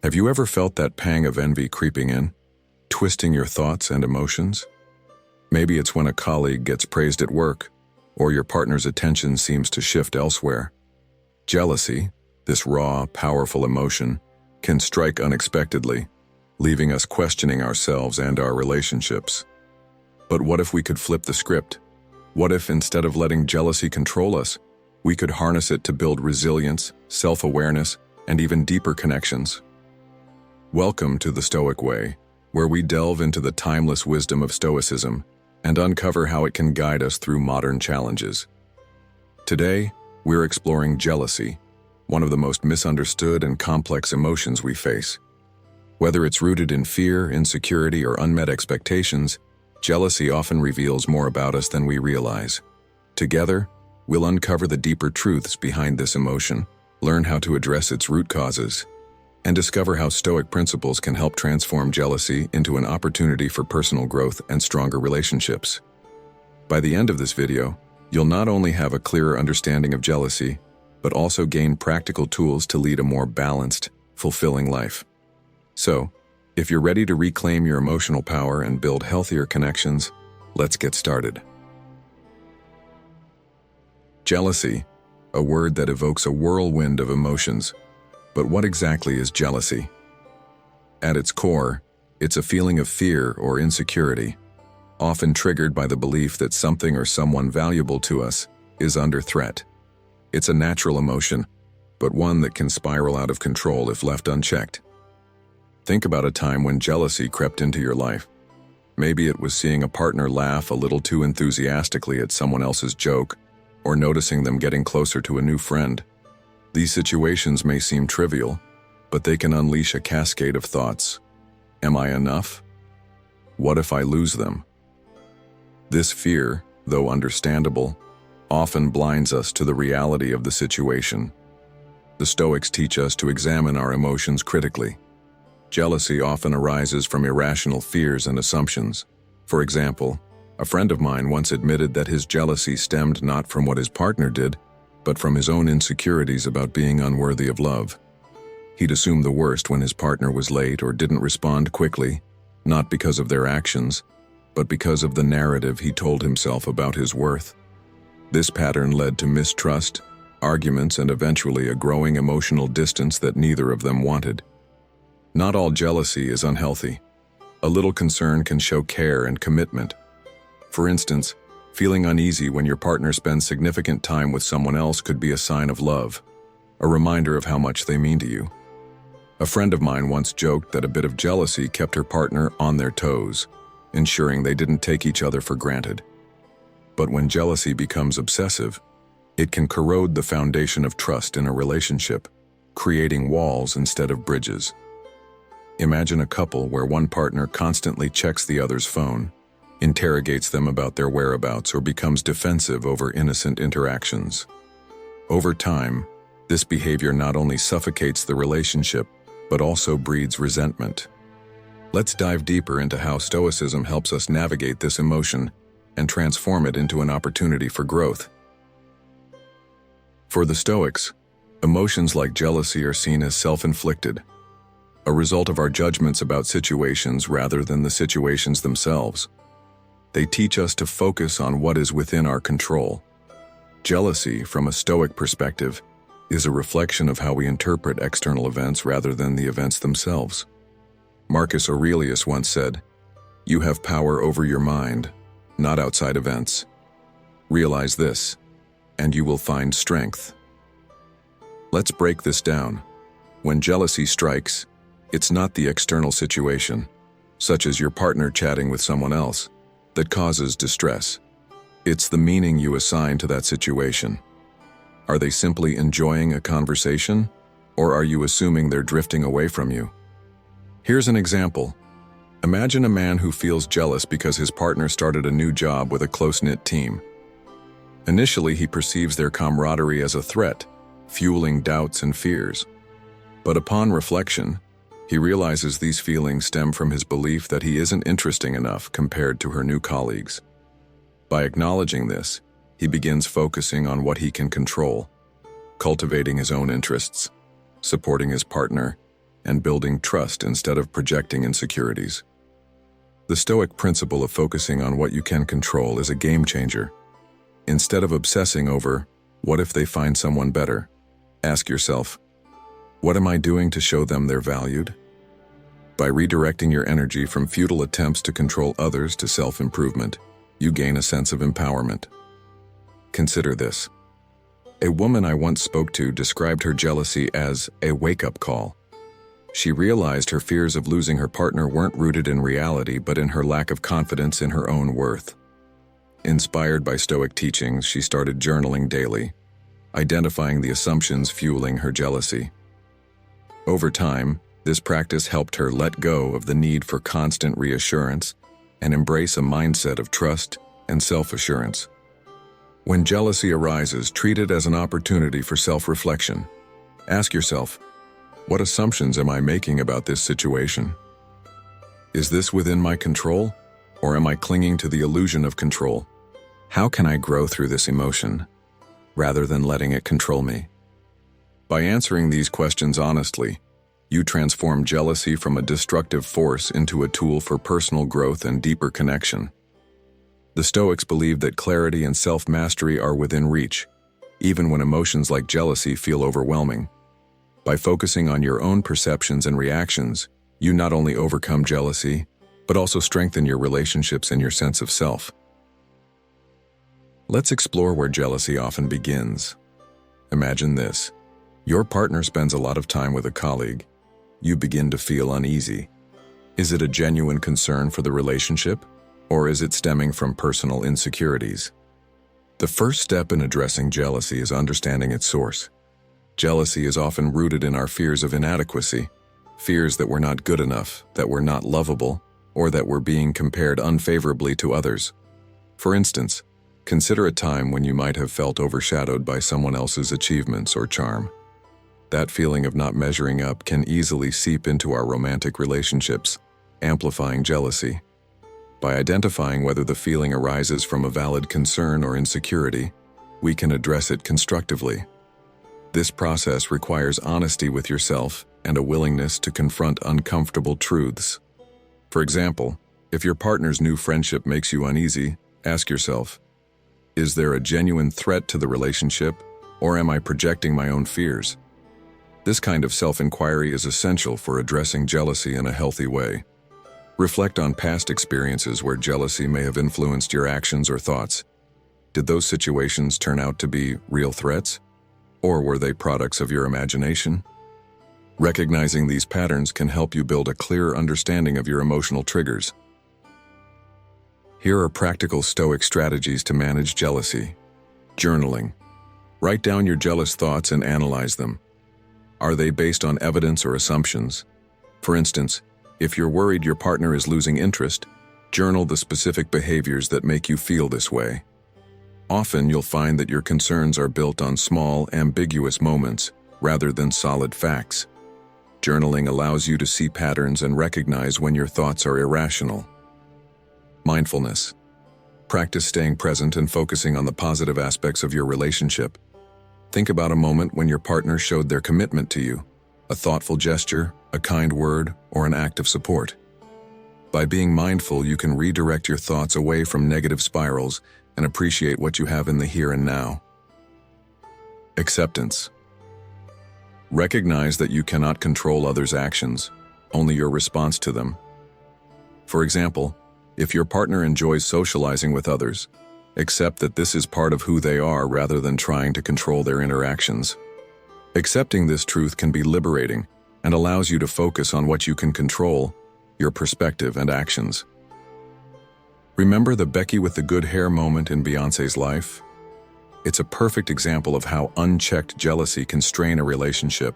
Have you ever felt that pang of envy creeping in, twisting your thoughts and emotions? Maybe it's when a colleague gets praised at work, or your partner's attention seems to shift elsewhere. Jealousy, this raw, powerful emotion, can strike unexpectedly, leaving us questioning ourselves and our relationships. But what if we could flip the script? What if, instead of letting jealousy control us, we could harness it to build resilience, self-awareness, and even deeper connections? Welcome to the Stoic Way, where we delve into the timeless wisdom of Stoicism and uncover how it can guide us through modern challenges. Today, we're exploring jealousy, one of the most misunderstood and complex emotions we face. Whether it's rooted in fear, insecurity, or unmet expectations, jealousy often reveals more about us than we realize. Together, we'll uncover the deeper truths behind this emotion, learn how to address its root causes, and discover how Stoic principles can help transform jealousy into an opportunity for personal growth and stronger relationships. By the end of this video, you'll not only have a clearer understanding of jealousy, but also gain practical tools to lead a more balanced, fulfilling life. So, if you're ready to reclaim your emotional power and build healthier connections, let's get started. Jealousy, a word that evokes a whirlwind of emotions. But what exactly is jealousy? At its core, it's a feeling of fear or insecurity, often triggered by the belief that something or someone valuable to us is under threat. It's a natural emotion, but one that can spiral out of control if left unchecked. Think about a time when jealousy crept into your life. Maybe it was seeing a partner laugh a little too enthusiastically at someone else's joke, or noticing them getting closer to a new friend. These situations may seem trivial, but they can unleash a cascade of thoughts. Am I enough? What if I lose them? This fear, though understandable, often blinds us to the reality of the situation. The Stoics teach us to examine our emotions critically. Jealousy often arises from irrational fears and assumptions. For example, a friend of mine once admitted that his jealousy stemmed not from what his partner did, but from his own insecurities about being unworthy of love. He'd assumed the worst when his partner was late or didn't respond quickly, not because of their actions, but because of the narrative he told himself about his worth. This pattern led to mistrust, arguments, and eventually a growing emotional distance that neither of them wanted. Not all jealousy is unhealthy. A little concern can show care and commitment. For instance, feeling uneasy when your partner spends significant time with someone else could be a sign of love, a reminder of how much they mean to you. A friend of mine once joked that a bit of jealousy kept her partner on their toes, ensuring they didn't take each other for granted. But when jealousy becomes obsessive, it can corrode the foundation of trust in a relationship, creating walls instead of bridges. Imagine a couple where one partner constantly checks the other's phone, interrogates them about their whereabouts, or becomes defensive over innocent interactions. Over time, this behavior not only suffocates the relationship, but also breeds resentment. Let's dive deeper into how Stoicism helps us navigate this emotion and transform it into an opportunity for growth. For the Stoics, emotions like jealousy are seen as self-inflicted, a result of our judgments about situations rather than the situations themselves. They teach us to focus on what is within our control. Jealousy, from a Stoic perspective, is a reflection of how we interpret external events rather than the events themselves. Marcus Aurelius once said, "You have power over your mind, not outside events. Realize this, and you will find strength." Let's break this down. When jealousy strikes, it's not the external situation, such as your partner chatting with someone else, that causes distress. It's the meaning you assign to that situation. Are they simply enjoying a conversation, or are you assuming they're drifting away from you? Here's an example. Imagine a man who feels jealous because his partner started a new job with a close-knit team. Initially, he perceives their camaraderie as a threat, fueling doubts and fears. But upon reflection, he realizes these feelings stem from his belief that he isn't interesting enough compared to her new colleagues. By acknowledging this, he begins focusing on what he can control, cultivating his own interests, supporting his partner, and building trust instead of projecting insecurities. The Stoic principle of focusing on what you can control is a game changer. Instead of obsessing over, what if they find someone better? Ask yourself, what am I doing to show them they're valued? By redirecting your energy from futile attempts to control others to self-improvement, you gain a sense of empowerment. Consider this. A woman I once spoke to described her jealousy as a wake-up call. She realized her fears of losing her partner weren't rooted in reality but in her lack of confidence in her own worth. Inspired by Stoic teachings, she started journaling daily, identifying the assumptions fueling her jealousy. Over time, this practice helped her let go of the need for constant reassurance and embrace a mindset of trust and self-assurance. When jealousy arises, treat it as an opportunity for self-reflection. Ask yourself, what assumptions am I making about this situation? Is this within my control, or am I clinging to the illusion of control? How can I grow through this emotion, rather than letting it control me? By answering these questions honestly, you transform jealousy from a destructive force into a tool for personal growth and deeper connection. The Stoics believe that clarity and self-mastery are within reach, even when emotions like jealousy feel overwhelming. By focusing on your own perceptions and reactions, you not only overcome jealousy, but also strengthen your relationships and your sense of self. Let's explore where jealousy often begins. Imagine this. Your partner spends a lot of time with a colleague. You begin to feel uneasy. Is it a genuine concern for the relationship, or is it stemming from personal insecurities? The first step in addressing jealousy is understanding its source. Jealousy is often rooted in our fears of inadequacy, fears that we're not good enough, that we're not lovable, or that we're being compared unfavorably to others. For instance, consider a time when you might have felt overshadowed by someone else's achievements or charm. That feeling of not measuring up can easily seep into our romantic relationships, amplifying jealousy. By identifying whether the feeling arises from a valid concern or insecurity, we can address it constructively. This process requires honesty with yourself and a willingness to confront uncomfortable truths. For example, if your partner's new friendship makes you uneasy, ask yourself, is there a genuine threat to the relationship, or am I projecting my own fears? This kind of self-inquiry is essential for addressing jealousy in a healthy way. Reflect on past experiences where jealousy may have influenced your actions or thoughts. Did those situations turn out to be real threats, or were they products of your imagination? Recognizing these patterns can help you build a clearer understanding of your emotional triggers. Here are practical Stoic strategies to manage jealousy. Journaling. Write down your jealous thoughts and analyze them. Are they based on evidence or assumptions? For instance, if you're worried your partner is losing interest, journal the specific behaviors that make you feel this way. Often you'll find that your concerns are built on small, ambiguous moments rather than solid facts. Journaling allows you to see patterns and recognize when your thoughts are irrational. Mindfulness. Practice staying present and focusing on the positive aspects of your relationship. Think about a moment when your partner showed their commitment to you, a thoughtful gesture, a kind word, or an act of support. By being mindful, you can redirect your thoughts away from negative spirals and appreciate what you have in the here and now. Acceptance. Recognize that you cannot control others' actions, only your response to them. For example, if your partner enjoys socializing with others, accept that this is part of who they are rather than trying to control their interactions. Accepting this truth can be liberating and allows you to focus on what you can control, your perspective and actions. Remember the Becky with the good hair moment in Beyoncé's life? It's a perfect example of how unchecked jealousy can strain a relationship.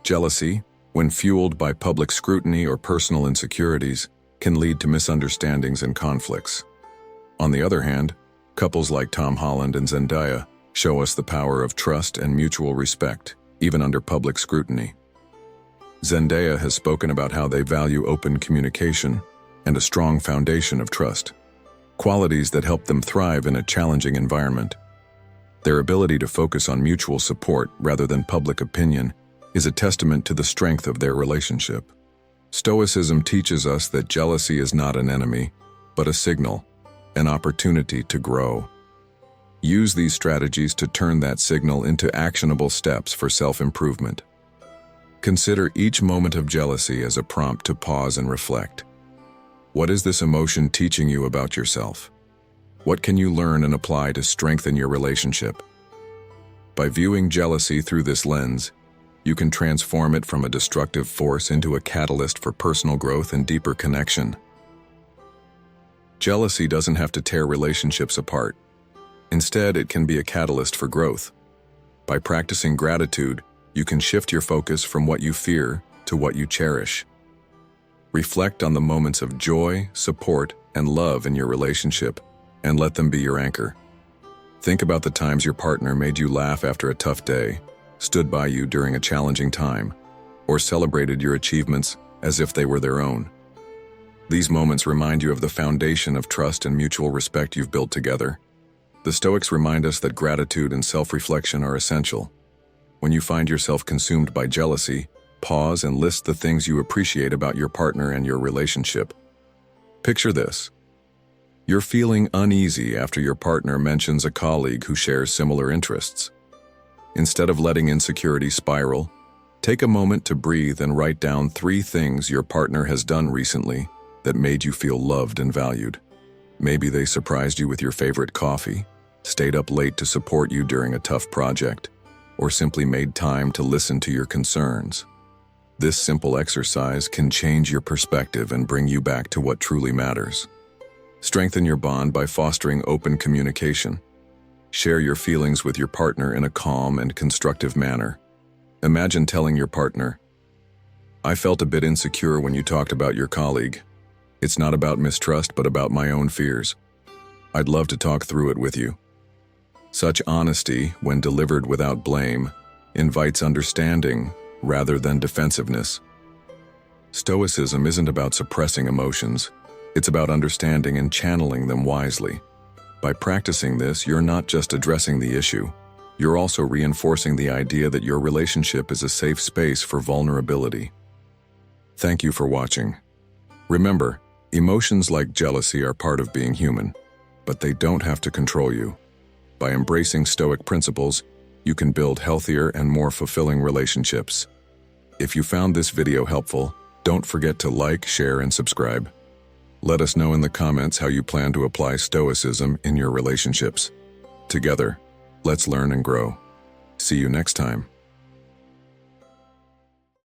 Jealousy, when fueled by public scrutiny or personal insecurities, can lead to misunderstandings and conflicts. On the other hand, couples like Tom Holland and Zendaya show us the power of trust and mutual respect, even under public scrutiny. Zendaya has spoken about how they value open communication and a strong foundation of trust, qualities that help them thrive in a challenging environment. Their ability to focus on mutual support rather than public opinion is a testament to the strength of their relationship. Stoicism teaches us that jealousy is not an enemy, but a signal, an opportunity to grow. Use these strategies to turn that signal into actionable steps for self-improvement. Consider each moment of jealousy as a prompt to pause and reflect. What is this emotion teaching you about yourself? What can you learn and apply to strengthen your relationship? By viewing jealousy through this lens, you can transform it from a destructive force into a catalyst for personal growth and deeper connection. Jealousy doesn't have to tear relationships apart. Instead, it can be a catalyst for growth. By practicing gratitude, you can shift your focus from what you fear to what you cherish. Reflect on the moments of joy, support, and love in your relationship, and let them be your anchor. Think about the times your partner made you laugh after a tough day, stood by you during a challenging time, or celebrated your achievements as if they were their own. These moments remind you of the foundation of trust and mutual respect you've built together. The Stoics remind us that gratitude and self-reflection are essential. When you find yourself consumed by jealousy, pause and list the things you appreciate about your partner and your relationship. Picture this. You're feeling uneasy after your partner mentions a colleague who shares similar interests. Instead of letting insecurity spiral, take a moment to breathe and write down 3 things your partner has done recently that made you feel loved and valued. Maybe they surprised you with your favorite coffee, stayed up late to support you during a tough project, or simply made time to listen to your concerns. This simple exercise can change your perspective and bring you back to what truly matters. Strengthen your bond by fostering open communication. Share your feelings with your partner in a calm and constructive manner. Imagine telling your partner, "I felt a bit insecure when you talked about your colleague. It's not about mistrust, but about my own fears. I'd love to talk through it with you." Such honesty, when delivered without blame, invites understanding rather than defensiveness. Stoicism isn't about suppressing emotions. It's about understanding and channeling them wisely. By practicing this, you're not just addressing the issue. You're also reinforcing the idea that your relationship is a safe space for vulnerability. Thank you for watching. Remember, emotions like jealousy are part of being human, but they don't have to control you. By embracing Stoic principles, you can build healthier and more fulfilling relationships. If you found this video helpful, don't forget to like, share, and subscribe. Let us know in the comments how you plan to apply Stoicism in your relationships. Together, let's learn and grow. See you next time.